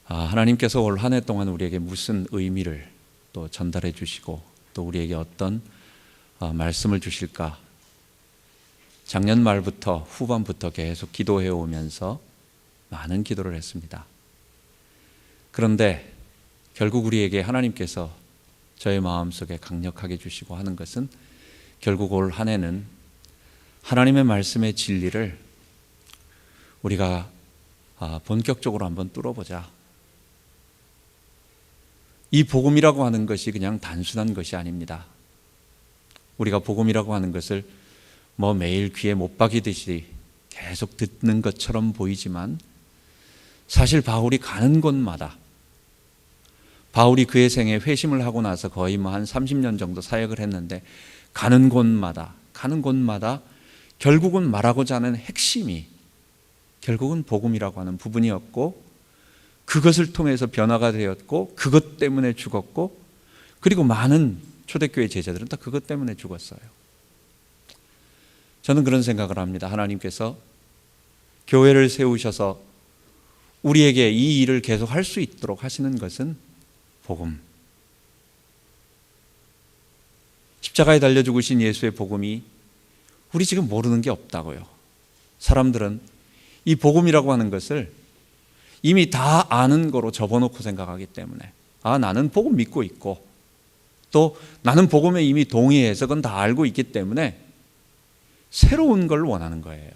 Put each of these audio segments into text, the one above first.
하나님께서 올 한 해 동안 우리에게 무슨 의미를 또 전달해 주시고 또 우리에게 어떤 말씀을 주실까? 작년 말부터 후반부터 계속 기도해 오면서 많은 기도를 했습니다. 그런데 결국 우리에게 하나님께서 저의 마음속에 강력하게 주시고 하는 것은 결국 올 한 해는 하나님의 말씀의 진리를 우리가 본격적으로 한번 뚫어보자. 이 복음이라고 하는 것이 그냥 단순한 것이 아닙니다. 우리가 복음이라고 하는 것을 매일 귀에 못 박이듯이 계속 듣는 것처럼 보이지만 사실 바울이 가는 곳마다, 바울이 그의 생에 회심을 하고 나서 거의 한 30년 정도 사역을 했는데 가는 곳마다 결국은 말하고자 하는 핵심이 결국은 복음이라고 하는 부분이었고, 그것을 통해서 변화가 되었고, 그것 때문에 죽었고, 그리고 많은 초대교회 제자들은 다 그것 때문에 죽었어요. 저는 그런 생각을 합니다. 하나님께서 교회를 세우셔서 우리에게 이 일을 계속 할 수 있도록 하시는 것은 복음. 십자가에 달려 죽으신 예수의 복음이 우리 지금 모르는 게 없다고요. 사람들은 이 복음이라고 하는 것을 이미 다 아는 거로 접어놓고 생각하기 때문에 나는 복음 믿고 있고 또 나는 복음에 이미 동의해서 그건 다 알고 있기 때문에 새로운 걸 원하는 거예요.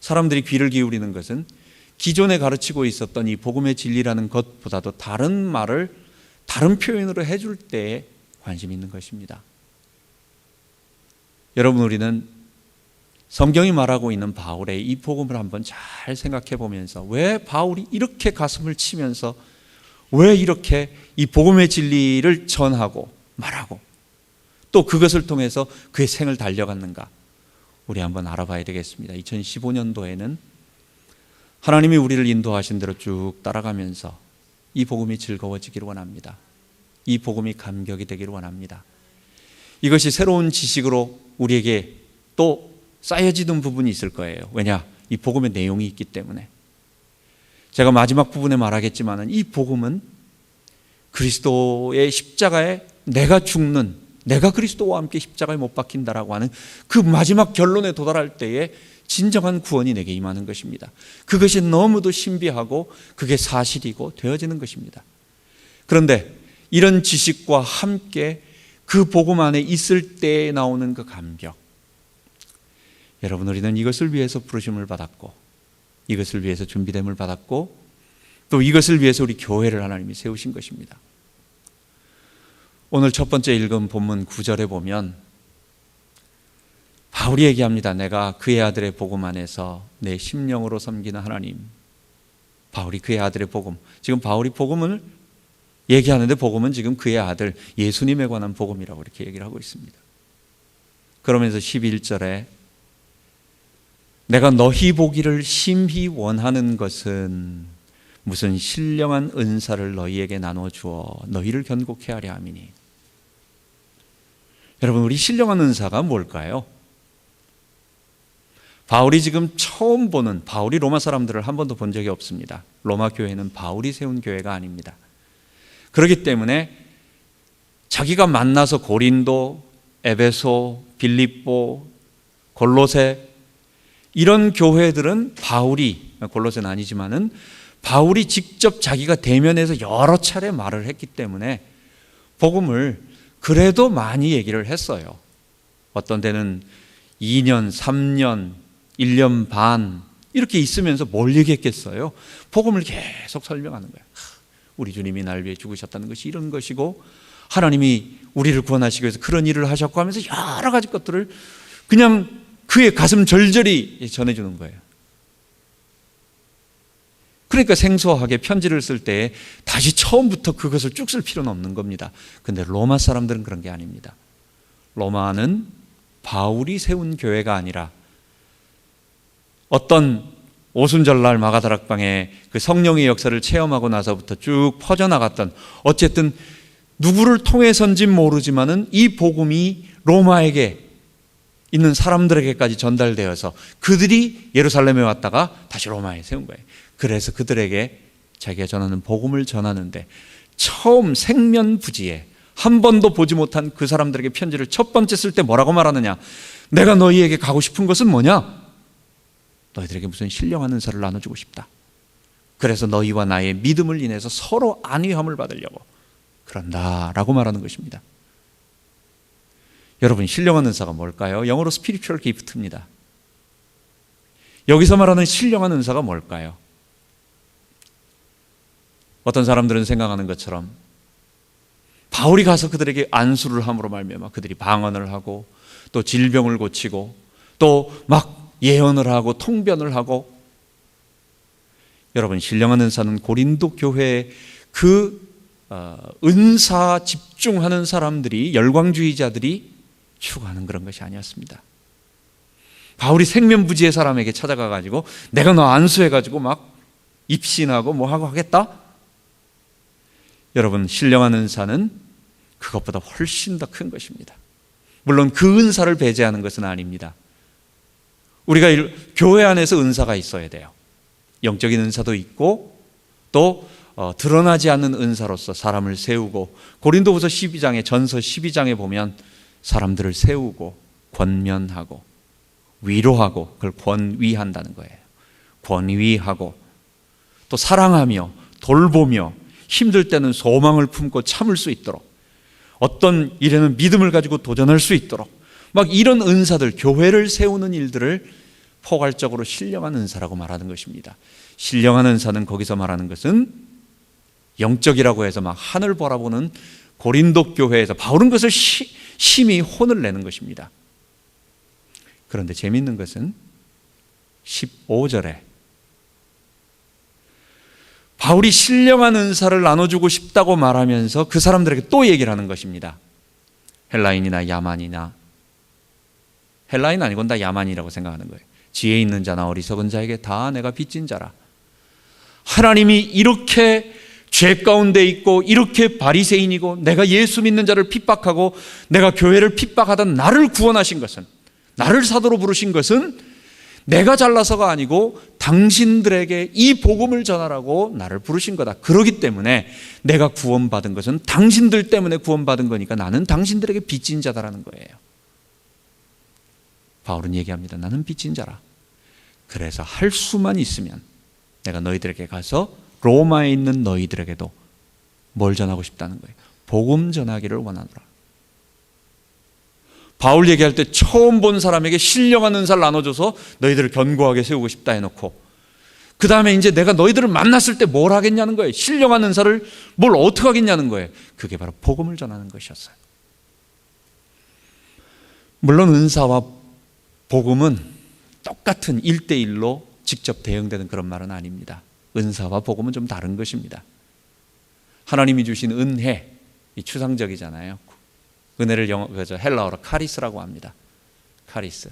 사람들이 귀를 기울이는 것은 기존에 가르치고 있었던 이 복음의 진리라는 것보다도 다른 말을 다른 표현으로 해줄 때에 관심이 있는 것입니다. 여러분, 우리는 성경이 말하고 있는 바울의 이 복음을 한번 잘 생각해 보면서 왜 바울이 이렇게 가슴을 치면서 왜 이렇게 이 복음의 진리를 전하고 말하고 또 그것을 통해서 그의 생을 달려갔는가, 우리 한번 알아봐야 되겠습니다. 2015년도에는 하나님이 우리를 인도하신 대로 쭉 따라가면서 이 복음이 즐거워지기를 원합니다. 이 복음이 감격이 되기를 원합니다. 이것이 새로운 지식으로 우리에게 또 쌓여지는 부분이 있을 거예요. 왜냐? 이 복음의 내용이 있기 때문에. 제가 마지막 부분에 말하겠지만 이 복음은 그리스도의 십자가에 내가 죽는, 내가 그리스도와 함께 십자가에 못 박힌다라고 하는 그 마지막 결론에 도달할 때에 진정한 구원이 내게 임하는 것입니다. 그것이 너무도 신비하고 그게 사실이고 되어지는 것입니다. 그런데 이런 지식과 함께 그 복음 안에 있을 때 나오는 그 감격, 여러분, 우리는 이것을 위해서 부르심을 받았고 이것을 위해서 준비됨을 받았고 또 이것을 위해서 우리 교회를 하나님이 세우신 것입니다. 오늘 첫 번째 읽은 본문 9절에 보면 바울이 얘기합니다. 내가 그의 아들의 복음 안에서 내 심령으로 섬기는 하나님. 바울이 그의 아들의 복음, 지금 바울이 복음을 얘기하는데 복음은 지금 그의 아들 예수님에 관한 복음이라고 이렇게 얘기를 하고 있습니다. 그러면서 11절에 내가 너희 보기를 심히 원하는 것은 무슨 신령한 은사를 너희에게 나눠 주어 너희를 견고케 하려 함이니. 여러분, 우리 신령한 은사가 뭘까요? 바울이 지금 처음 보는, 바울이 로마 사람들을 한 번도 본 적이 없습니다. 로마 교회는 바울이 세운 교회가 아닙니다. 그렇기 때문에 자기가 만나서 고린도, 에베소, 빌립보, 골로새 이런 교회들은 바울이, 골로새는 아니지만은 바울이 직접 자기가 대면해서 여러 차례 말을 했기 때문에 복음을 그래도 많이 얘기를 했어요. 어떤 데는 2년, 3년, 1년 반 이렇게 있으면서 뭘 얘기했겠어요? 복음을 계속 설명하는 거예요. 우리 주님이 날 위해 죽으셨다는 것이 이런 것이고 하나님이 우리를 구원하시기 위해서 그런 일을 하셨고 하면서 여러 가지 것들을 그냥 그의 가슴 절절히 전해주는 거예요. 그러니까 생소하게 편지를 쓸 때 다시 처음부터 그것을 쭉 쓸 필요는 없는 겁니다. 그런데 로마 사람들은 그런 게 아닙니다. 로마는 바울이 세운 교회가 아니라 어떤 오순절날 마가다락방에 그 성령의 역사를 체험하고 나서부터 쭉 퍼져나갔던, 어쨌든 누구를 통해서인지 모르지만은 이 복음이 로마에게 있는 사람들에게까지 전달되어서 그들이 예루살렘에 왔다가 다시 로마에 세운 거예요. 그래서 그들에게 자기가 전하는 복음을 전하는데 처음 생면부지에 한 번도 보지 못한 그 사람들에게 편지를 첫 번째 쓸 때 뭐라고 말하느냐? 내가 너희에게 가고 싶은 것은 뭐냐? 너희들에게 무슨 신령한 은사를 나눠주고 싶다. 그래서 너희와 나의 믿음을 인해서 서로 안위함을 받으려고 그런다라고 말하는 것입니다. 여러분, 신령한 은사가 뭘까요? 영어로 spiritual gift입니다. 여기서 말하는 신령한 은사가 뭘까요? 어떤 사람들은 생각하는 것처럼 바울이 가서 그들에게 안수를 함으로 말미암아 그들이 방언을 하고 또 질병을 고치고 또 막 예언을 하고 통변을 하고, 여러분, 신령한 은사는 고린도 교회의 은사 집중하는 사람들이, 열광주의자들이 추구하는 그런 것이 아니었습니다. 바울이 생면부지의 사람에게 찾아가가지고 내가 너 안수해가지고 막 입신하고 뭐 하고 하겠다? 여러분, 신령한 은사는 그것보다 훨씬 더 큰 것입니다. 물론 그 은사를 배제하는 것은 아닙니다. 우리가 교회 안에서 은사가 있어야 돼요. 영적인 은사도 있고 또 드러나지 않는 은사로서 사람을 세우고, 고린도후서 12장에 전서 12장에 보면 사람들을 세우고 권면하고 위로하고 그걸 권위한다는 거예요. 권위하고 또 사랑하며 돌보며 힘들 때는 소망을 품고 참을 수 있도록, 어떤 일에는 믿음을 가지고 도전할 수 있도록, 막 이런 은사들, 교회를 세우는 일들을 포괄적으로 신령한 은사라고 말하는 것입니다. 신령한 은사는 거기서 말하는 것은 영적이라고 해서 막 하늘 바라보는 고린도 교회에서 바울은 그것을 심히 혼을 내는 것입니다. 그런데 재미있는 것은 15절에 바울이 신령한 은사를 나눠주고 싶다고 말하면서 그 사람들에게 또 얘기를 하는 것입니다. 헬라인이나 야만이나, 헬라인 아니고 다 야만이라고 생각하는 거예요. 지혜 있는 자나 어리석은 자에게 다 내가 빚진 자라. 하나님이 이렇게 죄 가운데 있고 이렇게 바리새인이고 내가 예수 믿는 자를 핍박하고 내가 교회를 핍박하던 나를 구원하신 것은, 나를 사도로 부르신 것은 내가 잘나서가 아니고 당신들에게 이 복음을 전하라고 나를 부르신 거다. 그렇기 때문에 내가 구원받은 것은 당신들 때문에 구원받은 거니까 나는 당신들에게 빚진 자다라는 거예요. 바울은 얘기합니다. 나는 빚진 자라. 그래서 할 수만 있으면 내가 너희들에게 가서 로마에 있는 너희들에게도 뭘 전하고 싶다는 거예요. 복음 전하기를 원하노라. 바울 얘기할 때 처음 본 사람에게 신령한 은사를 나눠줘서 너희들을 견고하게 세우고 싶다 해놓고, 그 다음에 이제 내가 너희들을 만났을 때 뭘 하겠냐는 거예요. 신령한 은사를 뭘 어떻게 하겠냐는 거예요. 그게 바로 복음을 전하는 것이었어요. 물론 은사와 복음은 똑같은 1대1로 직접 대응되는 그런 말은 아닙니다. 은사와 복음은 좀 다른 것입니다. 하나님이 주신 은혜, 이 추상적이잖아요. 은혜를 헬라어로 카리스라고 합니다. 카리스.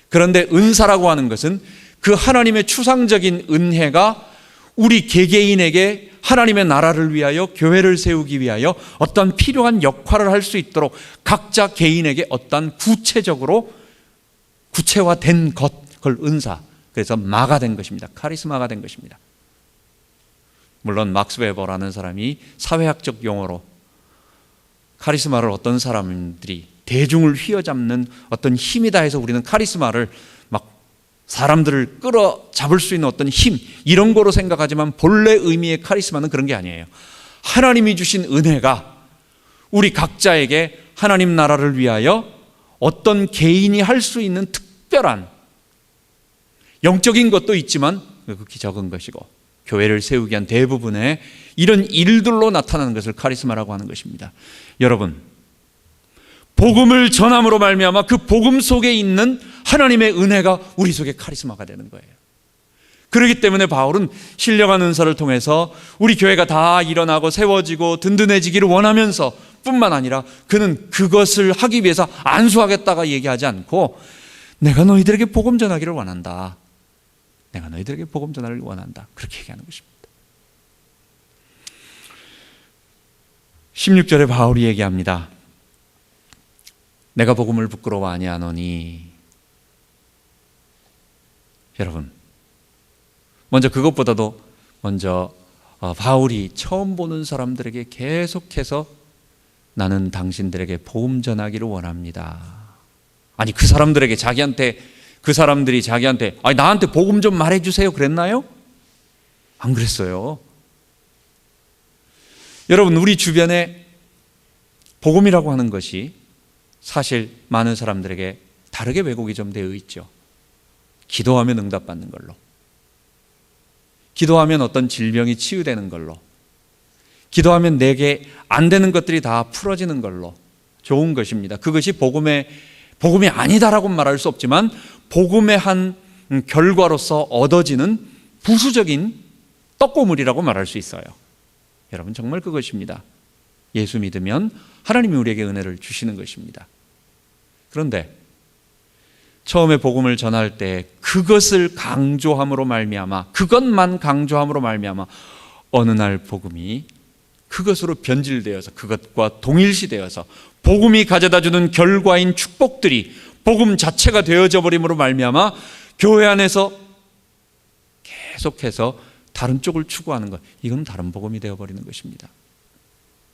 그런데 은사라고 하는 것은 그 하나님의 추상적인 은혜가 우리 개개인에게 하나님의 나라를 위하여, 교회를 세우기 위하여 어떤 필요한 역할을 할 수 있도록 각자 개인에게 어떤 구체적으로 구체화된 것, 그걸 은사, 그래서 마가 된 것입니다. 카리스마가 된 것입니다. 물론 막스 웨버라는 사람이 사회학적 용어로 카리스마를 어떤 사람들이 대중을 휘어잡는 어떤 힘이다 해서 우리는 카리스마를 막 사람들을 끌어잡을 수 있는 어떤 힘, 이런 거로 생각하지만 본래 의미의 카리스마는 그런 게 아니에요. 하나님이 주신 은혜가 우리 각자에게 하나님 나라를 위하여 어떤 개인이 할 수 있는 특별한 영적인 것도 있지만 극히 적은 것이고 교회를 세우기 위한 대부분의 이런 일들로 나타나는 것을 카리스마라고 하는 것입니다. 여러분, 복음을 전함으로 말미암아 그 복음 속에 있는 하나님의 은혜가 우리 속에 카리스마가 되는 거예요. 그렇기 때문에 바울은 신령한 은사를 통해서 우리 교회가 다 일어나고 세워지고 든든해지기를 원하면서 뿐만 아니라 그는 그것을 하기 위해서 안수하겠다가 얘기하지 않고 내가 너희들에게 복음 전하기를 원한다. 내가 너희들에게 복음 전하기를 원한다. 그렇게 얘기하는 것입니다. 16절에 바울이 얘기합니다. 내가 복음을 부끄러워 아니하노니. 여러분, 먼저 그것보다도 먼저 바울이 처음 보는 사람들에게 계속해서 나는 당신들에게 복음 전하기를 원합니다. 아니, 그 사람들이 자기한테 아니, 나한테 복음 좀 말해주세요 그랬나요? 안 그랬어요. 여러분, 우리 주변에 복음이라고 하는 것이 사실 많은 사람들에게 다르게 왜곡이 좀 되어 있죠. 기도하면 응답받는 걸로, 기도하면 어떤 질병이 치유되는 걸로, 기도하면 내게 안 되는 것들이 다 풀어지는 걸로 좋은 것입니다. 그것이 복음이 아니다라고 말할 수 없지만 복음의 한 결과로서 얻어지는 부수적인 떡고물이라고 말할 수 있어요. 여러분, 정말 그것입니다. 예수 믿으면 하나님이 우리에게 은혜를 주시는 것입니다. 그런데 처음에 복음을 전할 때 그것을 강조함으로 말미암아, 그것만 강조함으로 말미암아 어느 날 복음이 그것으로 변질되어서, 그것과 동일시되어서 복음이 가져다주는 결과인 축복들이 복음 자체가 되어져 버림으로 말미암아 교회 안에서 계속해서 다른 쪽을 추구하는 것, 이건 다른 복음이 되어버리는 것입니다.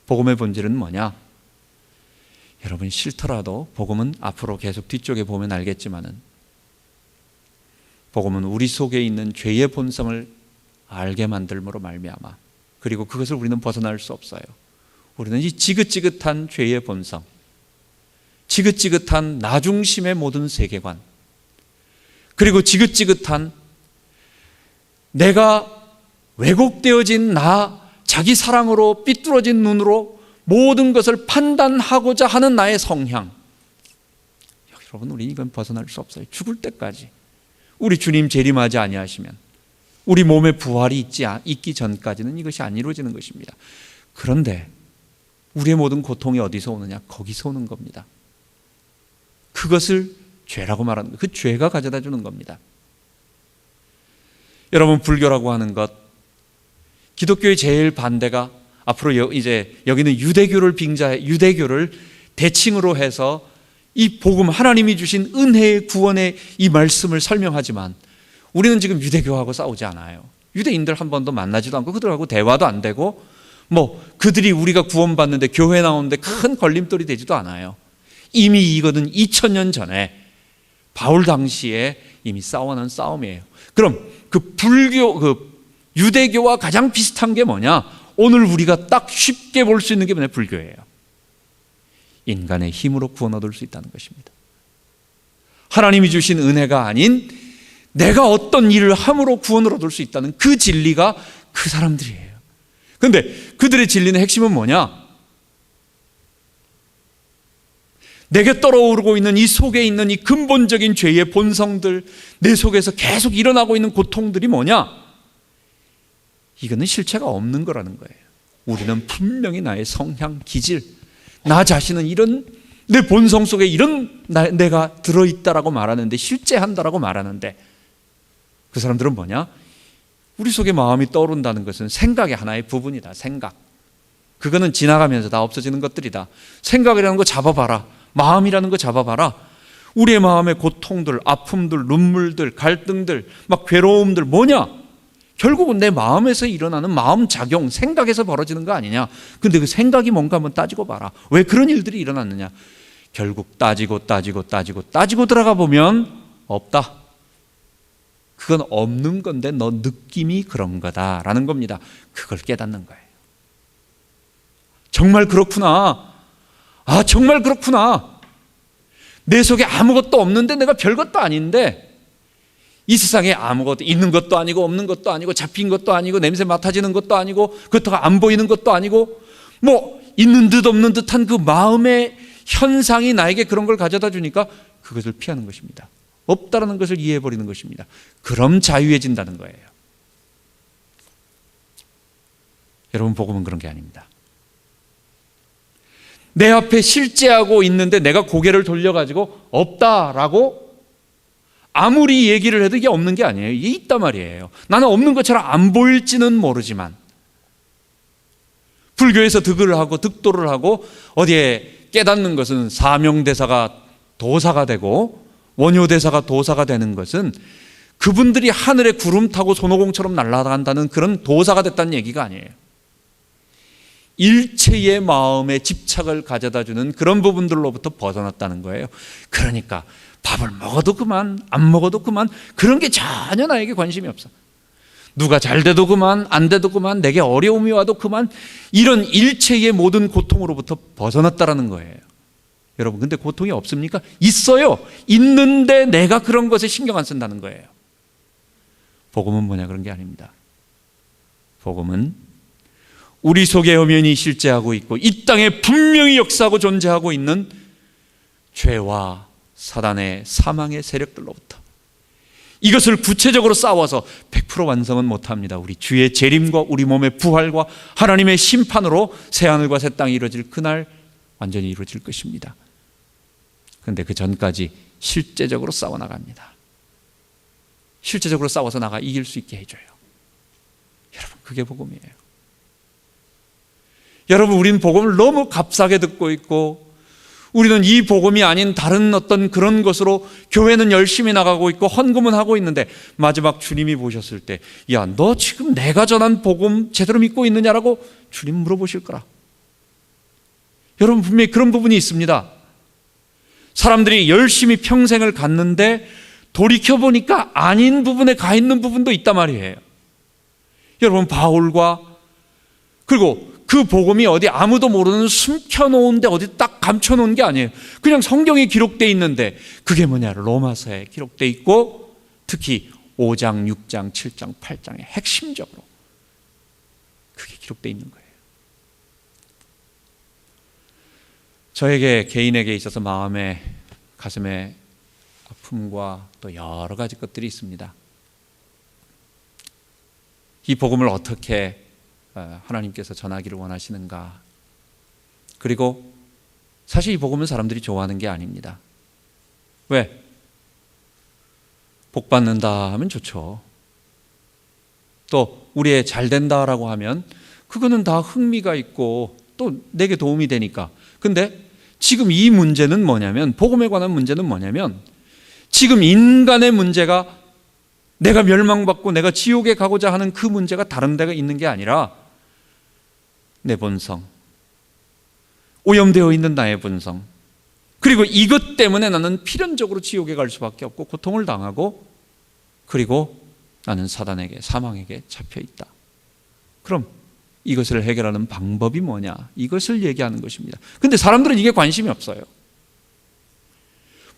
복음의 본질은 뭐냐? 여러분, 싫더라도 복음은 앞으로 계속 뒤쪽에 보면 알겠지만은, 복음은 우리 속에 있는 죄의 본성을 알게 만들므로 말미암아, 그리고 그것을 우리는 벗어날 수 없어요. 우리는 이 지긋지긋한 죄의 본성, 지긋지긋한 나 중심의 모든 세계관, 그리고 지긋지긋한 내가 왜곡되어진 자기 사랑으로 삐뚤어진 눈으로 모든 것을 판단하고자 하는 나의 성향, 여러분, 우리 이건 벗어날 수 없어요. 죽을 때까지. 우리 주님 재림하지 아니하시면, 우리 몸에 부활이 있기 전까지는 이것이 안 이루어지는 것입니다. 그런데 우리의 모든 고통이 어디서 오느냐? 거기서 오는 겁니다. 그것을 죄라고 말하는 것, 그 죄가 가져다 주는 겁니다. 여러분, 불교라고 하는 것, 기독교의 제일 반대가 앞으로 이제 여기는 유대교를 대칭으로 해서 이 복음, 하나님이 주신 은혜의 구원의 이 말씀을 설명하지만, 우리는 지금 유대교하고 싸우지 않아요. 유대인들 한 번도 만나지도 않고 그들하고 대화도 안 되고, 그들이 우리가 구원받는데 교회 나오는데 큰 걸림돌이 되지도 않아요. 이미 이거는 2000년 전에 바울 당시에 이미 싸워낸 싸움이에요. 그럼 유대교와 가장 비슷한 게 뭐냐? 오늘 우리가 딱 쉽게 볼 수 있는 게 뭐냐? 불교예요. 인간의 힘으로 구원 얻을 수 있다는 것입니다. 하나님이 주신 은혜가 아닌 내가 어떤 일을 함으로 구원을 얻을 수 있다는 그 진리가 그 사람들이에요. 그런데 그들의 진리의 핵심은 뭐냐? 내게 떠오르고 있는 이 속에 있는 이 근본적인 죄의 본성들, 내 속에서 계속 일어나고 있는 고통들이 뭐냐? 이거는 실체가 없는 거라는 거예요. 우리는 분명히 나의 성향, 기질, 나 자신은 이런 내 본성 속에 이런 내가 들어있다라고 말하는데, 실제한다라고 말하는데, 그 사람들은 뭐냐? 우리 속에 마음이 떠오른다는 것은 생각의 하나의 부분이다. 생각. 그거는 지나가면서 다 없어지는 것들이다. 생각이라는 거 잡아봐라. 마음이라는 거 잡아봐라. 우리의 마음의 고통들, 아픔들, 눈물들, 갈등들, 막 괴로움들 뭐냐? 결국은 내 마음에서 일어나는 마음 작용, 생각에서 벌어지는 거 아니냐? 근데 그 생각이 뭔가 한번 따지고 봐라. 왜 그런 일들이 일어났느냐? 결국 따지고 들어가 보면 없다. 그건 없는 건데 너 느낌이 그런 거다라는 겁니다. 그걸 깨닫는 거예요. 정말 그렇구나. 정말 그렇구나. 내 속에 아무것도 없는데, 내가 별것도 아닌데, 이 세상에 아무것도 있는 것도 아니고 없는 것도 아니고 잡힌 것도 아니고 냄새 맡아지는 것도 아니고 그렇다고 안 보이는 것도 아니고, 있는 듯 없는 듯한 그 마음의 현상이 나에게 그런 걸 가져다 주니까 그것을 피하는 것입니다. 없다라는 것을 이해해버리는 것입니다. 그럼 자유해진다는 거예요. 여러분, 복음은 그런 게 아닙니다. 내 앞에 실제하고 있는데 내가 고개를 돌려가지고 없다라고 아무리 얘기를 해도 이게 없는 게 아니에요. 이게 있단 말이에요. 나는 없는 것처럼 안 보일지는 모르지만, 불교에서 득도를 하고 어디에 깨닫는 것은 사명대사가 도사가 되고 원효대사가 도사가 되는 것은 그분들이 하늘에 구름 타고 손오공처럼 날아간다는 그런 도사가 됐다는 얘기가 아니에요. 일체의 마음에 집착을 가져다 주는 그런 부분들로부터 벗어났다는 거예요. 그러니까 밥을 먹어도 그만, 안 먹어도 그만, 그런 게 전혀 나에게 관심이 없어. 누가 잘 돼도 그만, 안 돼도 그만, 내게 어려움이 와도 그만, 이런 일체의 모든 고통으로부터 벗어났다라는 거예요. 여러분, 근데 고통이 없습니까? 있어요. 있는데 내가 그런 것에 신경 안 쓴다는 거예요. 복음은 뭐냐? 그런 게 아닙니다. 복음은 우리 속에 엄연히 실제하고 있고 이 땅에 분명히 역사하고 존재하고 있는 죄와 사단의 사망의 세력들로부터 이것을 구체적으로 싸워서 100% 완성은 못합니다. 우리 주의 재림과 우리 몸의 부활과 하나님의 심판으로 새하늘과 새 땅이 이루어질 그날 완전히 이루어질 것입니다. 그런데 그 전까지 실제적으로 싸워나갑니다. 실제적으로 싸워서 나가 이길 수 있게 해줘요. 여러분, 그게 복음이에요. 여러분, 우리는 복음을 너무 값싸게 듣고 있고 우리는 이 복음이 아닌 다른 어떤 그런 것으로 교회는 열심히 나가고 있고 헌금은 하고 있는데 마지막 주님이 보셨을 때, 야, 너 지금 내가 전한 복음 제대로 믿고 있느냐라고 주님 물어보실 거라. 여러분, 분명히 그런 부분이 있습니다. 사람들이 열심히 평생을 갔는데 돌이켜보니까 아닌 부분에 가 있는 부분도 있단 말이에요. 여러분, 바울과 그리고 그 복음이 어디 아무도 모르는 숨겨놓은데 어디 딱 감춰놓은 게 아니에요. 그냥 성경에 기록되어 있는데 그게 뭐냐? 로마서에 기록되어 있고 특히 5장, 6장, 7장, 8장에 핵심적으로 그게 기록되어 있는 거예요. 저에게 개인에게 있어서 마음에 가슴에 아픔과 또 여러 가지 것들이 있습니다. 이 복음을 어떻게 하나님께서 전하기를 원하시는가? 그리고 사실 이 복음은 사람들이 좋아하는 게 아닙니다. 왜? 복 받는다 하면 좋죠. 또 우리의 잘 된다라고 하면 그거는 다 흥미가 있고 또 내게 도움이 되니까. 근데 지금 이 문제는 뭐냐면, 복음에 관한 문제는 뭐냐면, 지금 인간의 문제가 내가 멸망받고 내가 지옥에 가고자 하는 그 문제가 다른 데가 있는 게 아니라 내 본성, 오염되어 있는 나의 본성, 그리고 이것 때문에 나는 필연적으로 지옥에 갈 수밖에 없고 고통을 당하고 그리고 나는 사단에게, 사망에게 잡혀 있다. 그럼 이것을 해결하는 방법이 뭐냐? 이것을 얘기하는 것입니다. 근데 사람들은 이게 관심이 없어요.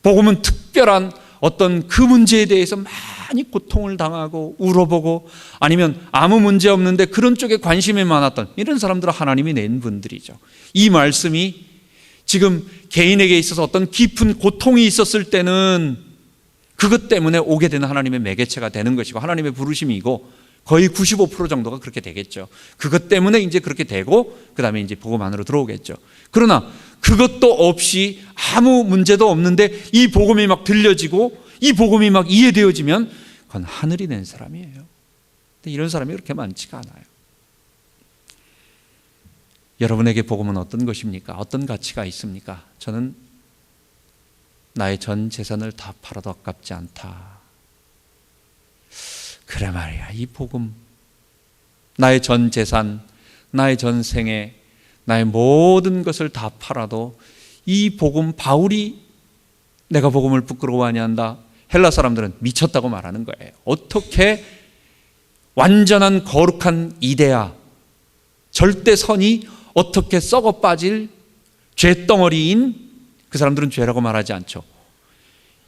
복음은 특별한 어떤 그 문제에 대해서 많이 고통을 당하고 울어보고 아니면 아무 문제 없는데 그런 쪽에 관심이 많았던 이런 사람들은 하나님이 낸 분들이죠. 이 말씀이 지금 개인에게 있어서 어떤 깊은 고통이 있었을 때는 그것 때문에 오게 되는 하나님의 매개체가 되는 것이고 하나님의 부르심이고 거의 95% 정도가 그렇게 되겠죠. 그것 때문에 이제 그렇게 되고 그 다음에 이제 복음 안으로 들어오겠죠. 그러나 그것도 없이 아무 문제도 없는데 이 복음이 막 들려지고 이 복음이 막 이해되어지면 그건 하늘이 낸 사람이에요. 근데 이런 사람이 그렇게 많지가 않아요. 여러분에게 복음은 어떤 것입니까? 어떤 가치가 있습니까? 저는 나의 전 재산을 다 팔아도 아깝지 않다. 그래 말이야. 이 복음, 나의 전 재산, 나의 전 생애, 나의 모든 것을 다 팔아도 이 복음, 바울이 내가 복음을 부끄러워하냐 한다. 헬라 사람들은 미쳤다고 말하는 거예요. 어떻게 완전한 거룩한 이데아, 절대 선이 어떻게 썩어 빠질 죄덩어리인, 그 사람들은 죄라고 말하지 않죠.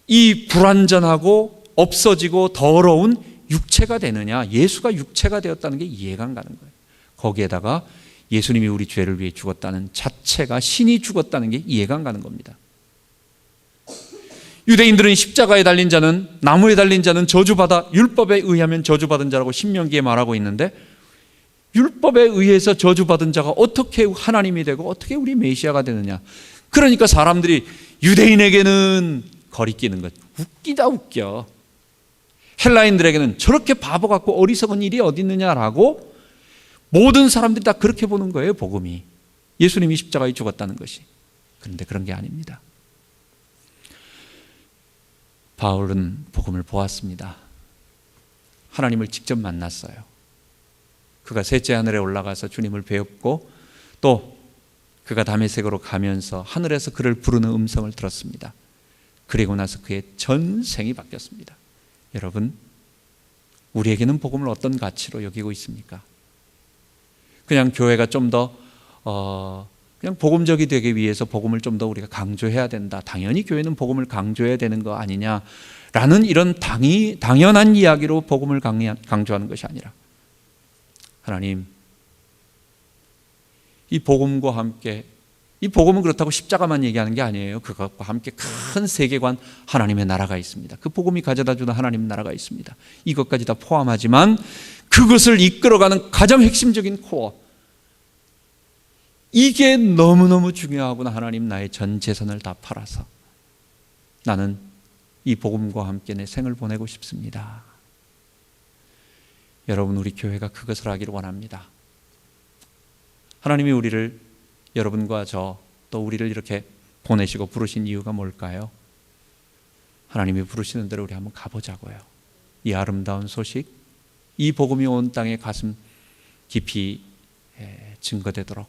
이 불완전하고 없어지고 더러운 육체가 되느냐, 예수가 육체가 되었다는 게 이해가 안 가는 거예요. 거기에다가 예수님이 우리 죄를 위해 죽었다는 자체가, 신이 죽었다는 게 이해가 안 가는 겁니다. 유대인들은 십자가에 달린 자는, 나무에 달린 자는 저주받아 율법에 의하면 저주받은 자라고 신명기에 말하고 있는데, 율법에 의해서 저주받은 자가 어떻게 하나님이 되고 어떻게 우리 메시아가 되느냐. 그러니까 사람들이 유대인에게는 거리끼는 것, 웃기다 웃겨. 헬라인들에게는 저렇게 바보 같고 어리석은 일이 어디 있느냐라고 모든 사람들이 다 그렇게 보는 거예요. 복음이, 예수님이 십자가에 죽었다는 것이. 그런데 그런 게 아닙니다. 바울은 복음을 보았습니다. 하나님을 직접 만났어요. 그가 셋째 하늘에 올라가서 주님을 배웠고 또 그가 다메섹으로 가면서 하늘에서 그를 부르는 음성을 들었습니다. 그리고 나서 그의 전생이 바뀌었습니다. 여러분, 우리에게는 복음을 어떤 가치로 여기고 있습니까? 그냥 교회가 좀 더 그냥 복음적이 되기 위해서 복음을 좀 더 우리가 강조해야 된다. 당연히 교회는 복음을 강조해야 되는 거 아니냐라는 이런 당연한 이야기로 복음을 강조하는 것이 아니라, 하나님, 이 복음과 함께, 이 복음은 그렇다고 십자가만 얘기하는 게 아니에요. 그것과 함께 큰 세계관, 하나님의 나라가 있습니다. 그 복음이 가져다 주는 하나님 나라가 있습니다. 이것까지 다 포함하지만 그것을 이끌어가는 가장 핵심적인 코어, 이게 너무너무 중요하구나. 하나님, 나의 전 재산을 다 팔아서 나는 이 복음과 함께 내 생을 보내고 싶습니다. 여러분, 우리 교회가 그것을 하기를 원합니다. 하나님이 우리를, 여러분과 저, 또 우리를 이렇게 보내시고 부르신 이유가 뭘까요? 하나님이 부르시는 대로 우리 한번 가보자고요. 이 아름다운 소식, 이 복음이 온 땅에 가슴 깊이 증거되도록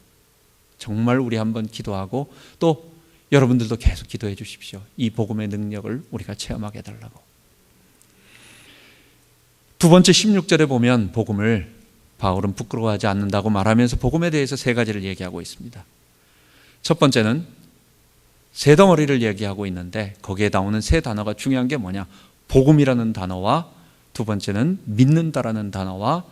정말 우리 한번 기도하고, 또 여러분들도 계속 기도해 주십시오. 이 복음의 능력을 우리가 체험하게 해달라고. 두 번째 16절에 보면 복음을 바울은 부끄러워하지 않는다고 말하면서 복음에 대해서 세 가지를 얘기하고 있습니다. 첫 번째는 새 덩어리를 얘기하고 있는데 거기에 나오는 세 단어가 중요한 게 뭐냐? 복음이라는 단어와, 두 번째는 믿는다라는 단어와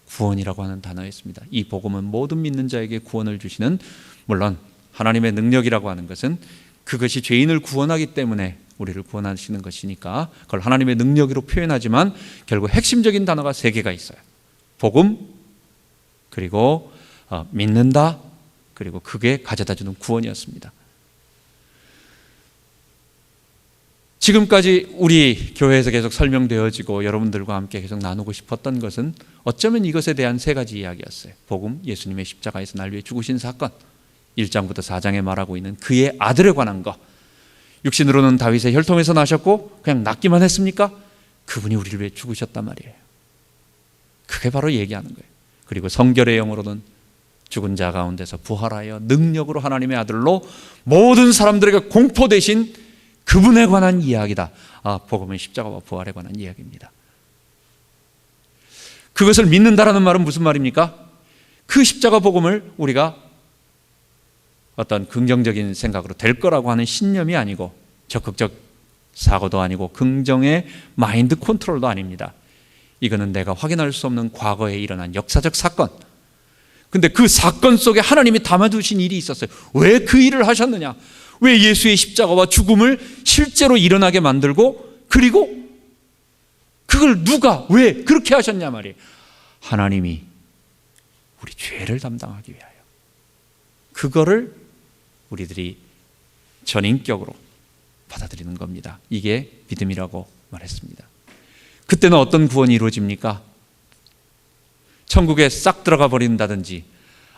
구원이라고 하는 단어였습니다. 이 복음은 모든 믿는 자에게 구원을 주시는, 물론 하나님의 능력이라고 하는 것은 그것이 죄인을 구원하기 때문에 우리를 구원하시는 것이니까 그걸 하나님의 능력으로 표현하지만 결국 핵심적인 단어가 세 개가 있어요. 복음, 그리고 믿는다, 그리고 그게 가져다주는 구원이었습니다. 지금까지 우리 교회에서 계속 설명되어지고 여러분들과 함께 계속 나누고 싶었던 것은 어쩌면 이것에 대한 세 가지 이야기였어요. 복음, 예수님의 십자가에서 날 위해 죽으신 사건, 1장부터 4장에 말하고 있는 그의 아들에 관한 것. 육신으로는 다윗의 혈통에서 나셨고 그냥 낳기만 했습니까? 그분이 우리를 위해 죽으셨단 말이에요. 그게 바로 얘기하는 거예요. 그리고 성결의 영으로는 죽은 자 가운데서 부활하여 능력으로 하나님의 아들로 모든 사람들에게 공포되신 그분에 관한 이야기다. 복음은 십자가와 부활에 관한 이야기입니다. 그것을 믿는다라는 말은 무슨 말입니까? 그 십자가 복음을 우리가 어떤 긍정적인 생각으로 될 거라고 하는 신념이 아니고, 적극적 사고도 아니고, 긍정의 마인드 컨트롤도 아닙니다. 이거는 내가 확인할 수 없는 과거에 일어난 역사적 사건, 근데 그 사건 속에 하나님이 담아두신 일이 있었어요. 왜 그 일을 하셨느냐? 왜 예수의 십자가와 죽음을 실제로 일어나게 만들고, 그리고 그걸 누가 왜 그렇게 하셨냐 말이에요. 하나님이 우리 죄를 담당하기 위하여. 그거를 우리들이 전인격으로 받아들이는 겁니다. 이게 믿음이라고 말했습니다. 그때는 어떤 구원이 이루어집니까? 천국에 싹 들어가 버린다든지,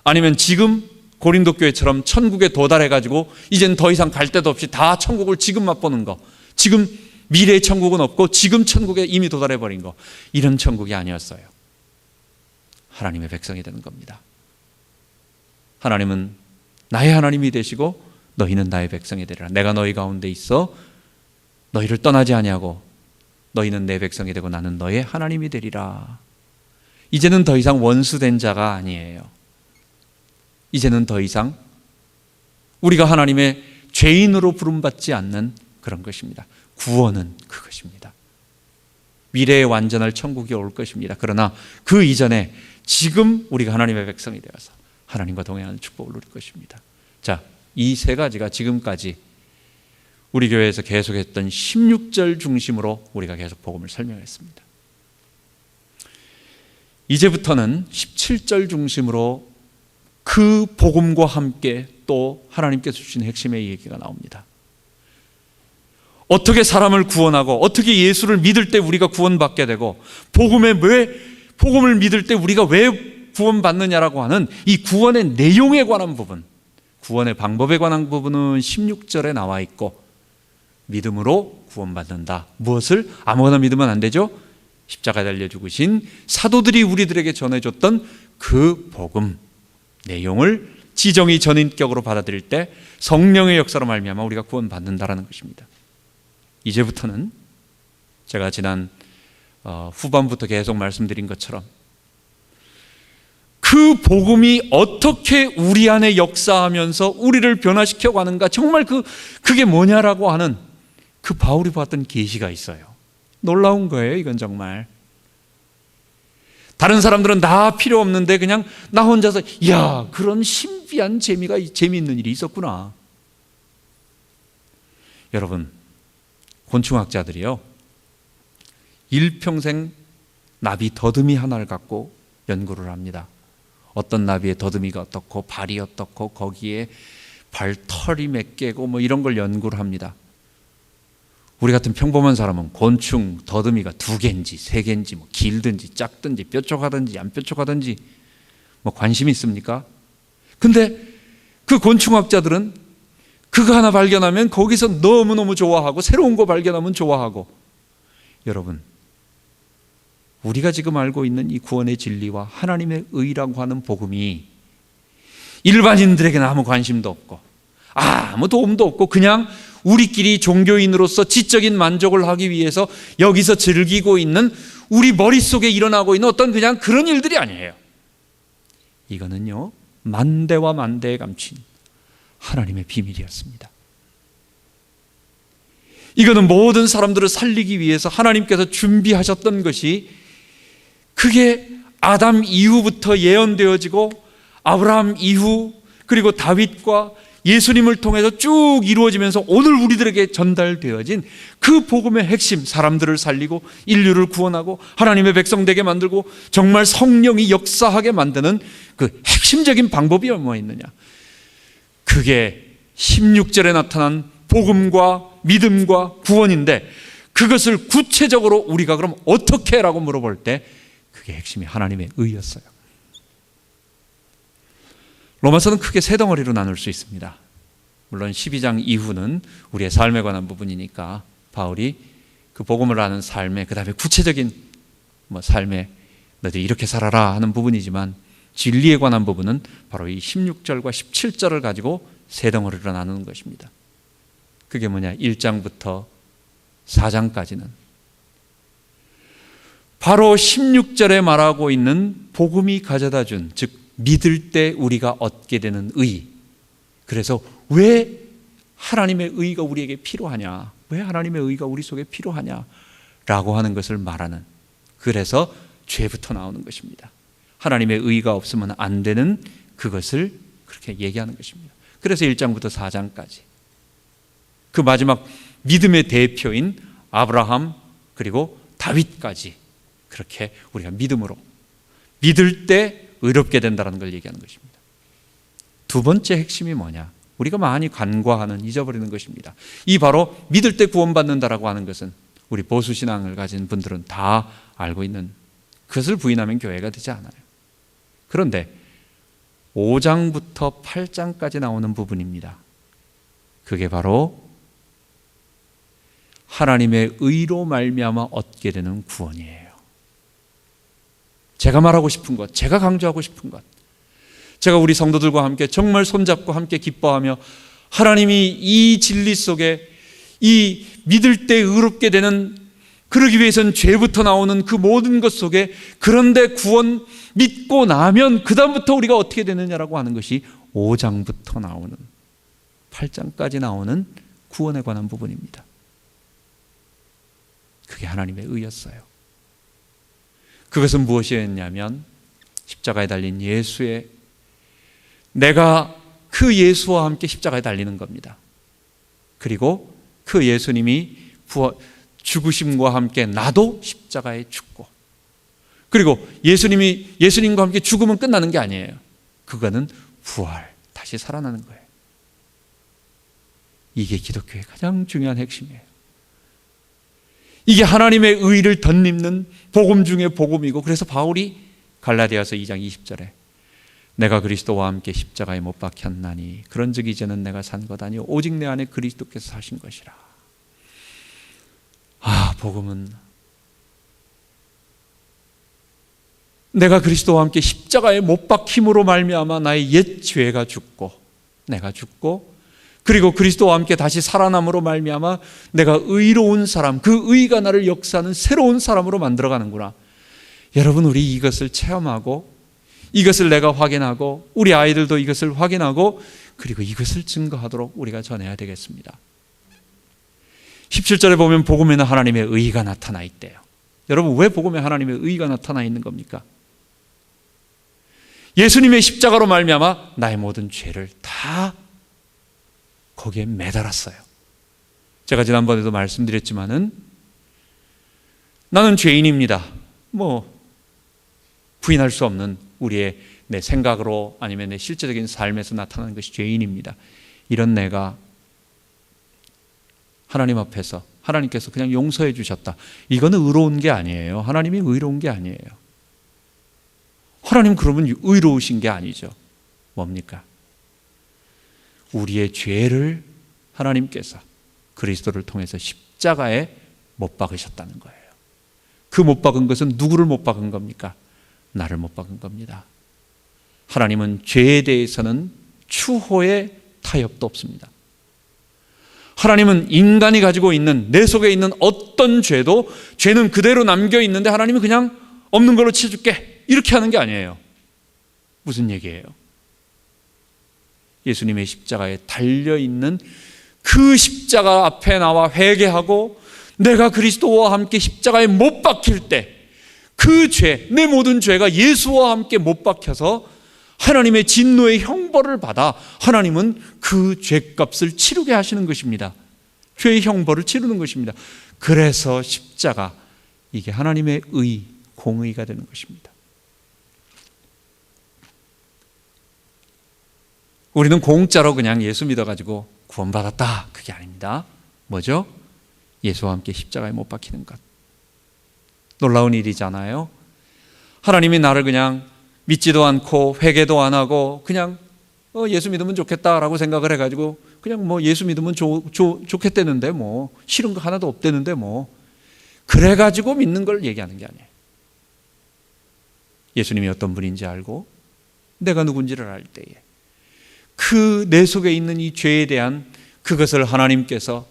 아니면 지금 고린도 교회처럼 천국에 도달해가지고 이젠 더 이상 갈 데도 없이 다 천국을 지금 맛보는 거, 지금 미래의 천국은 없고 지금 천국에 이미 도달해버린 거, 이런 천국이 아니었어요. 하나님의 백성이 되는 겁니다. 하나님은 나의 하나님이 되시고 너희는 나의 백성이 되리라. 내가 너희 가운데 있어 너희를 떠나지 아니하고 너희는 내 백성이 되고 나는 너의 하나님이 되리라. 이제는 더 이상 원수된 자가 아니에요. 이제는 더 이상 우리가 하나님의 죄인으로 부름받지 않는 그런 것입니다. 구원은 그것입니다. 미래에 완전할 천국이 올 것입니다. 그러나 그 이전에 지금 우리가 하나님의 백성이 되어서 하나님과 동행하는 축복을 누릴 것입니다. 자, 이 세 가지가 지금까지 우리 교회에서 계속했던 16절 중심으로 우리가 계속 복음을 설명했습니다. 이제부터는 17절 중심으로 그 복음과 함께 또 하나님께서 주신 핵심의 얘기가 나옵니다. 어떻게 사람을 구원하고 어떻게 예수를 믿을 때 우리가 구원받게 되고, 복음을 믿을 때 우리가 왜 구원받느냐라고 하는 이 구원의 내용에 관한 부분, 구원의 방법에 관한 부분은 16절에 나와 있고 믿음으로 구원받는다. 무엇을? 아무거나 믿으면 안 되죠. 십자가에 달려 죽으신 사도들이 우리들에게 전해줬던 그 복음 내용을 지정이 전인격으로 받아들일 때 성령의 역사로 말미암아 우리가 구원받는다라는 것입니다. 이제부터는 제가 지난 후반부터 계속 말씀드린 것처럼 그 복음이 어떻게 우리 안에 역사하면서 우리를 변화시켜 가는가, 정말 그게 뭐냐라고 하는 그 바울이 봤던 계시가 있어요. 놀라운 거예요. 이건 정말 다른 사람들은 다 필요 없는데 그냥 나 혼자서 야, 그런 신비한 재미있는 일이 있었구나. 여러분, 곤충학자들이요, 일평생 나비 더듬이 하나를 갖고 연구를 합니다. 어떤 나비의 더듬이가 어떻고 발이 어떻고 거기에 발털이 몇 개고 뭐 이런 걸 연구를 합니다. 우리 같은 평범한 사람은 곤충 더듬이가 2개인지 3개인지 뭐 길든지 작든지 뾰족하든지 안 뾰족하든지 뭐 관심이 있습니까? 근데 그 곤충학자들은 그거 하나 발견하면 거기서 너무너무 좋아하고 새로운 거 발견하면 좋아하고. 여러분, 우리가 지금 알고 있는 이 구원의 진리와 하나님의 의라고 하는 복음이 일반인들에게는 아무 관심도 없고 아무 도움도 없고 그냥 우리끼리 종교인으로서 지적인 만족을 하기 위해서 여기서 즐기고 있는 우리 머릿속에 일어나고 있는 어떤 그냥 그런 일들이 아니에요. 이거는요, 만대와 만대에 감춘 하나님의 비밀이었습니다. 이거는 모든 사람들을 살리기 위해서 하나님께서 준비하셨던 것이, 그게 아담 이후부터 예언되어지고 아브라함 이후 그리고 다윗과 예수님을 통해서 쭉 이루어지면서 오늘 우리들에게 전달되어진 그 복음의 핵심, 사람들을 살리고 인류를 구원하고 하나님의 백성 되게 만들고 정말 성령이 역사하게 만드는 그 핵심적인 방법이 뭐가 있느냐, 그게 16절에 나타난 복음과 믿음과 구원인데, 그것을 구체적으로 우리가 그럼 어떻게 라고 물어볼 때 그게 핵심이 하나님의 의였어요. 로마서는 크게 3덩어리로 나눌 수 있습니다. 물론 12장 이후는 우리의 삶에 관한 부분이니까 바울이 그 복음을 아는 삶에, 그 다음에 구체적인 삶에 너희들이 이렇게 살아라 하는 부분이지만, 진리에 관한 부분은 바로 이 16절과 17절을 가지고 3덩어리로 나누는 것입니다. 그게 뭐냐, 1장부터 4장까지는 바로 16절에 말하고 있는 복음이 가져다준, 즉 믿을 때 우리가 얻게 되는 의. 그래서 왜 하나님의 의가 우리에게 필요하냐, 왜 하나님의 의가 우리 속에 필요하냐라고 하는 것을 말하는, 그래서 죄부터 나오는 것입니다. 하나님의 의가 없으면 안 되는 그것을 그렇게 얘기하는 것입니다. 그래서 1장부터 4장까지 그 마지막 믿음의 대표인 아브라함 그리고 다윗까지 그렇게 우리가 믿음으로 믿을 때 의롭게 된다는 걸 얘기하는 것입니다. 두 번째 핵심이 뭐냐, 우리가 많이 간과하는, 잊어버리는 것입니다. 이 바로 믿을 때 구원받는다라고 하는 것은 우리 보수신앙을 가진 분들은 다 알고 있는, 그것을 부인하면 교회가 되지 않아요. 그런데 5장부터 8장까지 나오는 부분입니다. 그게 바로 하나님의 의로 말미암아 얻게 되는 구원이에요. 제가 말하고 싶은 것, 제가 강조하고 싶은 것, 제가 우리 성도들과 함께 정말 손잡고 함께 기뻐하며 하나님이 이 진리 속에 이 믿을 때 의롭게 되는, 그러기 위해서는 죄부터 나오는 그 모든 것 속에, 그런데 구원 믿고 나면 그 다음부터 우리가 어떻게 되느냐라고 하는 것이 5장부터 나오는 8장까지 나오는 구원에 관한 부분입니다. 그게 하나님의 의였어요. 그것은 무엇이었냐면 십자가에 달린 예수의, 내가 그 예수와 함께 십자가에 달리는 겁니다. 그리고 그 예수님이 죽으심과 함께 나도 십자가에 죽고, 그리고 예수님과 함께 죽으면 끝나는 게 아니에요. 그거는 부활, 다시 살아나는 거예요. 이게 기독교의 가장 중요한 핵심이에요. 이게 하나님의 의를 덧입는 복음 중에 복음이고, 그래서 바울이 갈라디아서 2장 20절에 내가 그리스도와 함께 십자가에 못 박혔나니 그런즉 이제는 내가 산 것 아니요 오직 내 안에 그리스도께서 사신 것이라. 복음은 내가 그리스도와 함께 십자가에 못 박힘으로 말미암아 나의 옛 죄가 죽고 내가 죽고, 그리고 그리스도와 함께 다시 살아남으로 말미암아 내가 의로운 사람, 그 의가 나를 역사하는 새로운 사람으로 만들어가는구나. 여러분, 우리 이것을 체험하고 이것을 내가 확인하고 우리 아이들도 이것을 확인하고 그리고 이것을 증거하도록 우리가 전해야 되겠습니다. 17절에 보면 복음에는 하나님의 의가 나타나 있대요. 여러분, 왜 복음에 하나님의 의가 나타나 있는 겁니까? 예수님의 십자가로 말미암아 나의 모든 죄를 다 거기에 매달았어요. 제가 지난번에도 말씀드렸지만은 나는 죄인입니다. 부인할 수 없는 우리의 내 생각으로 아니면 내 실제적인 삶에서 나타나는 것이 죄인입니다. 이런 내가 하나님 앞에서 하나님께서 그냥 용서해 주셨다. 이거는 의로운 게 아니에요. 하나님이 의로운 게 아니에요. 하나님 그러면 의로우신 게 아니죠. 뭡니까? 우리의 죄를 하나님께서 그리스도를 통해서 십자가에 못 박으셨다는 거예요. 그 못 박은 것은 누구를 못 박은 겁니까? 나를 못 박은 겁니다. 하나님은 죄에 대해서는 추호의 타협도 없습니다. 하나님은 인간이 가지고 있는 내 속에 있는 어떤 죄도 죄는 그대로 남겨 있는데 하나님이 그냥 없는 걸로 치워줄게 이렇게 하는 게 아니에요. 무슨 얘기예요? 예수님의 십자가에 달려있는 그 십자가 앞에 나와 회개하고 내가 그리스도와 함께 십자가에 못 박힐 때 그 죄, 내 모든 죄가 예수와 함께 못 박혀서 하나님의 진노의 형벌을 받아 하나님은 그 죄값을 치르게 하시는 것입니다. 죄의 형벌을 치르는 것입니다. 그래서 십자가, 이게 하나님의 의, 공의가 되는 것입니다. 우리는 공짜로 그냥 예수 믿어가지고 구원받았다, 그게 아닙니다. 뭐죠? 예수와 함께 십자가에 못 박히는 것. 놀라운 일이잖아요. 하나님이 나를 그냥 믿지도 않고 회개도 안 하고 그냥 예수 믿으면 좋겠다라고 생각을 해가지고 그냥 예수 믿으면 좋겠다는데 싫은 거 하나도 없대는데 그래가지고 믿는 걸 얘기하는 게 아니에요. 예수님이 어떤 분인지 알고 내가 누군지를 알 때에 그 내 속에 있는 이 죄에 대한 그것을 하나님께서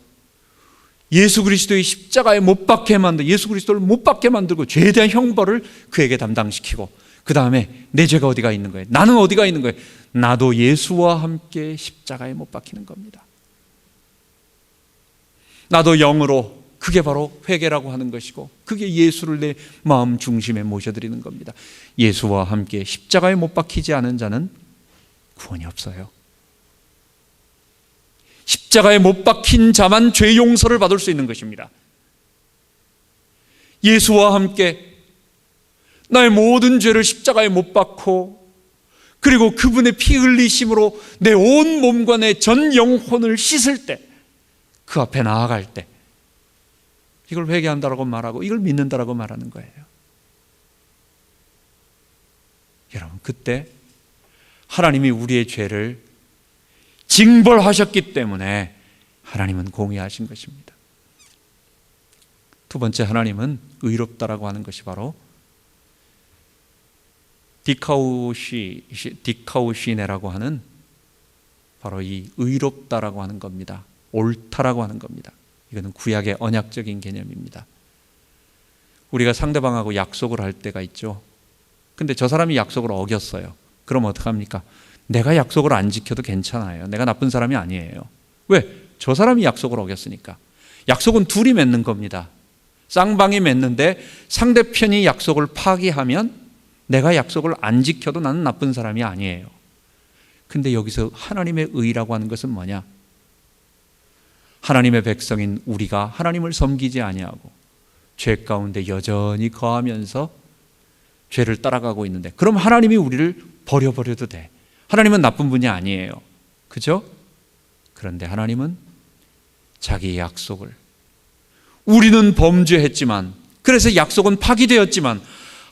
예수 그리스도의 십자가에 못 박게 만들고 예수 그리스도를 못 박게 만들고 죄에 대한 형벌을 그에게 담당시키고 그 다음에 내 죄가 어디가 있는 거예요? 나는 어디가 있는 거예요? 나도 예수와 함께 십자가에 못 박히는 겁니다. 나도 영으로, 그게 바로 회개라고 하는 것이고 그게 예수를 내 마음 중심에 모셔드리는 겁니다. 예수와 함께 십자가에 못 박히지 않은 자는 구원이 없어요. 십자가에 못 박힌 자만 죄 용서를 받을 수 있는 것입니다. 예수와 함께 나의 모든 죄를 십자가에 못 박고 그리고 그분의 피 흘리심으로 내 온 몸과 내 전 영혼을 씻을 때, 그 앞에 나아갈 때 이걸 회개한다라고 말하고 이걸 믿는다라고 말하는 거예요. 여러분, 그때 하나님이 우리의 죄를 징벌하셨기 때문에 하나님은 공의하신 것입니다. 두 번째, 하나님은 의롭다라고 하는 것이 바로 디카우시네라고 하는 바로 이 의롭다라고 하는 겁니다. 옳다라고 하는 겁니다. 이거는 구약의 언약적인 개념입니다. 우리가 상대방하고 약속을 할 때가 있죠. 근데 저 사람이 약속을 어겼어요. 그럼 어떡합니까? 내가 약속을 안 지켜도 괜찮아요. 내가 나쁜 사람이 아니에요. 왜? 저 사람이 약속을 어겼으니까. 약속은 둘이 맺는 겁니다. 쌍방이 맺는데 상대편이 약속을 파기하면 내가 약속을 안 지켜도 나는 나쁜 사람이 아니에요. 근데 여기서 하나님의 의라고 하는 것은 뭐냐? 하나님의 백성인 우리가 하나님을 섬기지 아니하고 죄 가운데 여전히 거하면서 죄를 따라가고 있는데, 그럼 하나님이 우리를 버려버려도 돼. 하나님은 나쁜 분이 아니에요. 그죠? 그런데 하나님은 자기의 약속을, 우리는 범죄했지만, 그래서 약속은 파기되었지만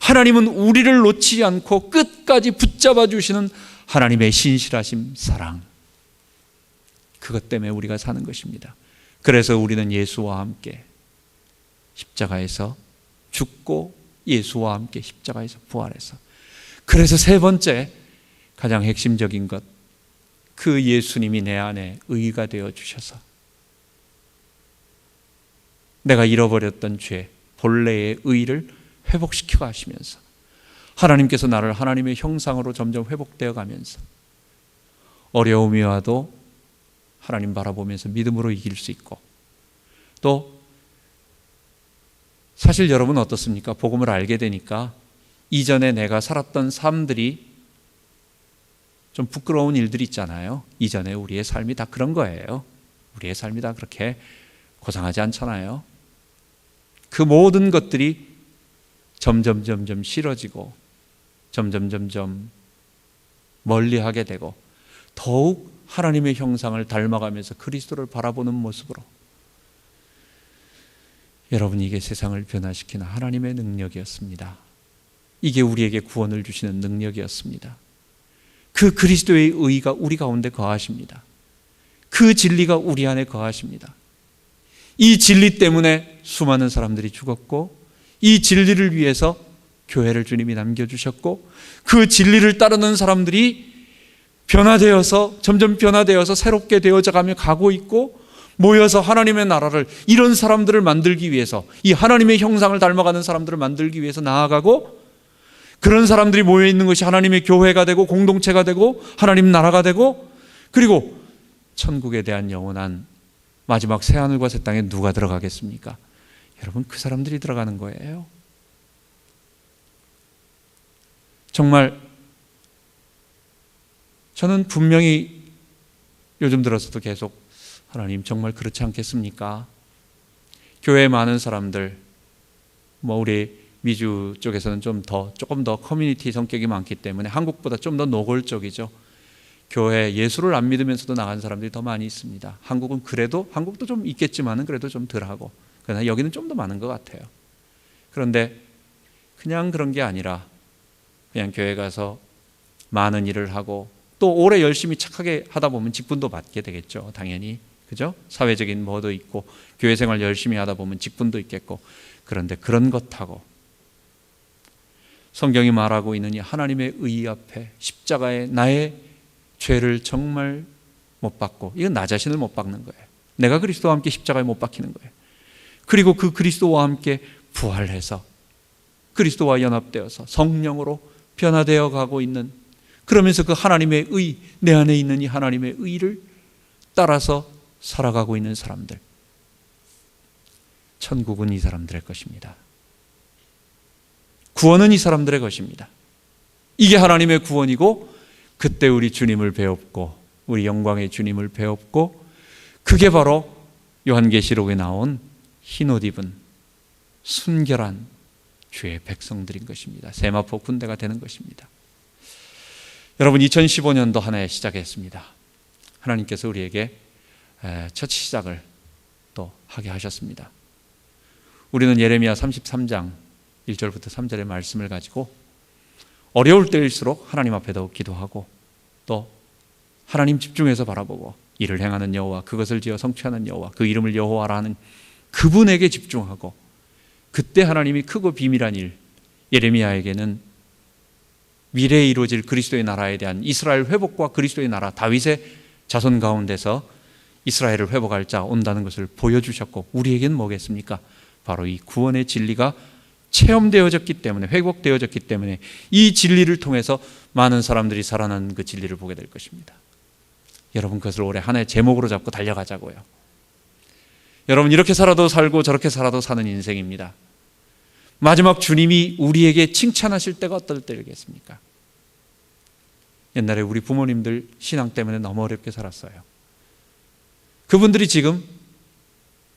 하나님은 우리를 놓지 않고 끝까지 붙잡아 주시는 하나님의 신실하심, 사랑. 그것 때문에 우리가 사는 것입니다. 그래서 우리는 예수와 함께 십자가에서 죽고 예수와 함께 십자가에서 부활해서, 그래서 세 번째 가장 핵심적인 것, 그 예수님이 내 안에 의가 되어 주셔서 내가 잃어버렸던 죄, 본래의 의를 회복시켜 가시면서 하나님께서 나를 하나님의 형상으로 점점 회복되어 가면서 어려움이 와도 하나님 바라보면서 믿음으로 이길 수 있고, 또 사실 여러분 어떻습니까? 복음을 알게 되니까 이전에 내가 살았던 삶들이 좀 부끄러운 일들이 있잖아요. 이전에 우리의 삶이 다 그런 거예요. 우리의 삶이 다 그렇게 고상하지 않잖아요. 그 모든 것들이 점점 싫어지고 점점 멀리하게 되고 더욱 하나님의 형상을 닮아가면서 그리스도를 바라보는 모습으로, 여러분, 이게 세상을 변화시키는 하나님의 능력이었습니다. 이게 우리에게 구원을 주시는 능력이었습니다. 그 그리스도의 의가 우리 가운데 거하십니다. 그 진리가 우리 안에 거하십니다. 이 진리 때문에 수많은 사람들이 죽었고, 이 진리를 위해서 교회를 주님이 남겨주셨고, 그 진리를 따르는 사람들이 점점 변화되어서 새롭게 되어져 가고 있고, 모여서 하나님의 나라를, 이런 사람들을 만들기 위해서, 이 하나님의 형상을 닮아가는 사람들을 만들기 위해서 나아가고, 그런 사람들이 모여 있는 것이 하나님의 교회가 되고 공동체가 되고 하나님 나라가 되고, 그리고 천국에 대한 영원한 마지막 새하늘과 새 땅에 누가 들어가겠습니까? 여러분, 그 사람들이 들어가는 거예요. 정말 저는 분명히 요즘 들어서도 계속, 하나님 정말 그렇지 않겠습니까? 교회에 많은 사람들, 우리 미주 쪽에서는 조금 더 커뮤니티 성격이 많기 때문에 한국보다 좀 더 노골적이죠. 교회 예수를 안 믿으면서도 나간 사람들이 더 많이 있습니다. 한국도 좀 있겠지만은 그래도 좀 덜하고, 그러나 여기는 좀 더 많은 것 같아요. 그런데 그냥 그런 게 아니라 그냥 교회 가서 많은 일을 하고, 또 오래 열심히 착하게 하다 보면 직분도 받게 되겠죠. 당연히. 그죠? 사회적인 뭐도 있고, 교회 생활 열심히 하다 보면 직분도 있겠고. 그런데 그런 것하고 성경이 말하고 있는 이 하나님의 의 앞에 십자가에 나의 죄를 정말 못 박고, 이건 나 자신을 못 박는 거예요. 내가 그리스도와 함께 십자가에 못 박히는 거예요. 그리고 그 그리스도와 함께 부활해서 그리스도와 연합되어서 성령으로 변화되어 가고 있는, 그러면서 그 하나님의 의, 내 안에 있는 이 하나님의 의를 따라서 살아가고 있는 사람들, 천국은 이 사람들의 것입니다. 구원은 이 사람들의 것입니다. 이게 하나님의 구원이고, 그때 우리 주님을 배웠고, 우리 영광의 주님을 배웠고, 그게 바로 요한계시록에 나온 흰옷 입은 순결한 주의 백성들인 것입니다. 세마포 군대가 되는 것입니다. 여러분, 2015년도 한 해 시작했습니다. 하나님께서 우리에게 첫 시작을 또 하게 하셨습니다. 우리는 예레미야 33장 1절부터 3절의 말씀을 가지고 어려울 때일수록 하나님 앞에 더 기도하고, 또 하나님 집중해서 바라보고, 이를 행하는 여호와, 그것을 지어 성취하는 여호와, 그 이름을 여호와라 하는 그분에게 집중하고, 그때 하나님이 크고 비밀한 일, 예레미야에게는 미래에 이루어질 그리스도의 나라에 대한 이스라엘 회복과 그리스도의 나라, 다윗의 자손 가운데서 이스라엘을 회복할 자 온다는 것을 보여주셨고, 우리에게는 뭐겠습니까? 바로 이 구원의 진리가 체험되어졌기 때문에, 회복되어졌기 때문에 이 진리를 통해서 많은 사람들이 살아나는 그 진리를 보게 될 것입니다. 여러분, 그것을 올해 한 해 제목으로 잡고 달려가자고요. 여러분, 이렇게 살아도 살고 저렇게 살아도 사는 인생입니다. 마지막 주님이 우리에게 칭찬하실 때가 어떨 때겠습니까? 옛날에 우리 부모님들 신앙 때문에 너무 어렵게 살았어요. 그분들이 지금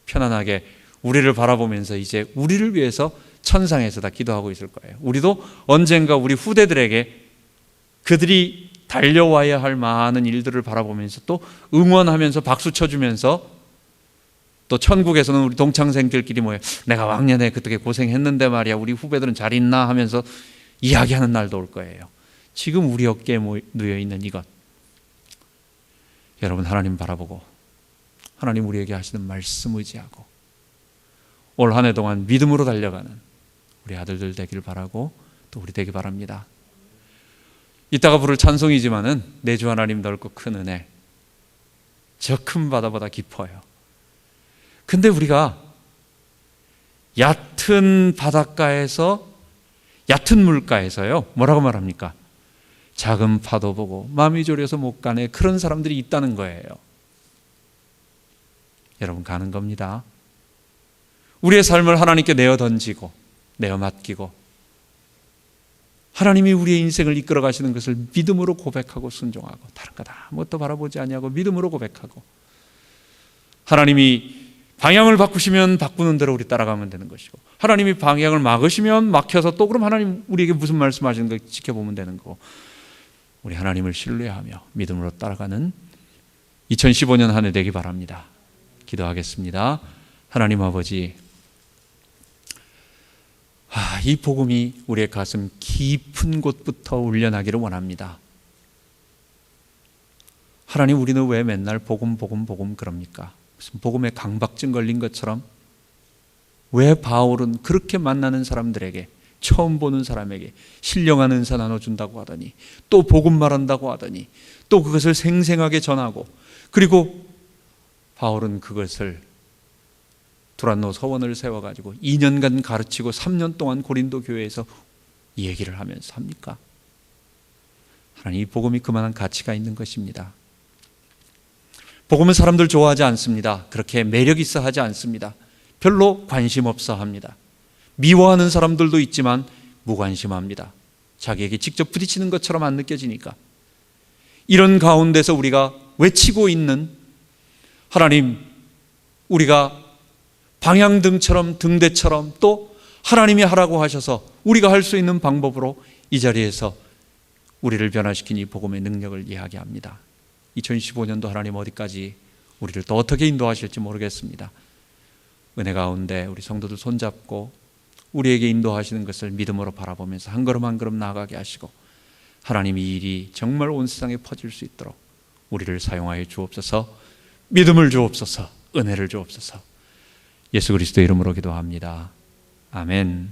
편안하게 우리를 바라보면서 이제 우리를 위해서 천상에서 다 기도하고 있을 거예요. 우리도 언젠가 우리 후대들에게 그들이 달려와야 할 많은 일들을 바라보면서 또 응원하면서 박수 쳐주면서 또 천국에서는 우리 동창생들끼리 모여 내가 왕년에 그렇게 고생했는데 말이야 우리 후배들은 잘 있나 하면서 이야기하는 날도 올 거예요. 지금 우리 어깨에 놓여 있는 이것, 여러분 하나님 바라보고 하나님 우리에게 하시는 말씀 의지하고 올 한 해 동안 믿음으로 달려가는 우리 아들들 되길 바라고 또 우리 되기 바랍니다. 이따가 부를 찬송이지만은 내 주 하나님 넓고 큰 은혜, 저 큰 바다보다 깊어요. 근데 우리가 얕은 바닷가에서, 얕은 물가에서요, 뭐라고 말합니까? 작은 파도 보고 마음이 졸여서 못 가네, 그런 사람들이 있다는 거예요. 여러분, 가는 겁니다. 우리의 삶을 하나님께 내어 던지고 내어 맡기고 하나님이 우리의 인생을 이끌어 가시는 것을 믿음으로 고백하고 순종하고 다른 거 다 아무것도 바라보지 아니하고 믿음으로 고백하고, 하나님이 방향을 바꾸시면 바꾸는 대로 우리 따라가면 되는 것이고, 하나님이 방향을 막으시면 막혀서 또 그럼 하나님 우리에게 무슨 말씀하시는 걸 지켜보면 되는 거고, 우리 하나님을 신뢰하며 믿음으로 따라가는 2015년 한 해 되기 바랍니다. 기도하겠습니다. 하나님 아버지, 이 복음이 우리의 가슴 깊은 곳부터 울려나기를 원합니다. 하나님, 우리는 왜 맨날 복음 그럽니까? 무슨 복음에 강박증 걸린 것처럼 왜 바울은 그렇게 만나는 사람들에게, 처음 보는 사람에게 신령한 은사 나눠준다고 하더니, 또 복음 말한다고 하더니, 또 그것을 생생하게 전하고, 그리고 바울은 그것을 두란노 서원을 세워가지고 2년간 가르치고 3년 동안 고린도 교회에서 이 얘기를 하면서 합니까? 하나님, 이 복음이 그만한 가치가 있는 것입니다. 복음은 사람들 좋아하지 않습니다. 그렇게 매력 있어 하지 않습니다. 별로 관심 없어 합니다. 미워하는 사람들도 있지만 무관심합니다. 자기에게 직접 부딪히는 것처럼 안 느껴지니까. 이런 가운데서 우리가 외치고 있는 하나님, 우리가 방향등처럼, 등대처럼, 또 하나님이 하라고 하셔서 우리가 할 수 있는 방법으로 이 자리에서 우리를 변화시킨 이 복음의 능력을 이야기합니다. 2015년도 하나님 어디까지 우리를 또 어떻게 인도하실지 모르겠습니다. 은혜 가운데 우리 성도들 손잡고 우리에게 인도하시는 것을 믿음으로 바라보면서 한 걸음 한 걸음 나아가게 하시고, 하나님 이 일이 정말 온 세상에 퍼질 수 있도록 우리를 사용하여 주옵소서. 믿음을 주옵소서. 은혜를 주옵소서. 예수 그리스도의 이름으로 기도합니다. 아멘.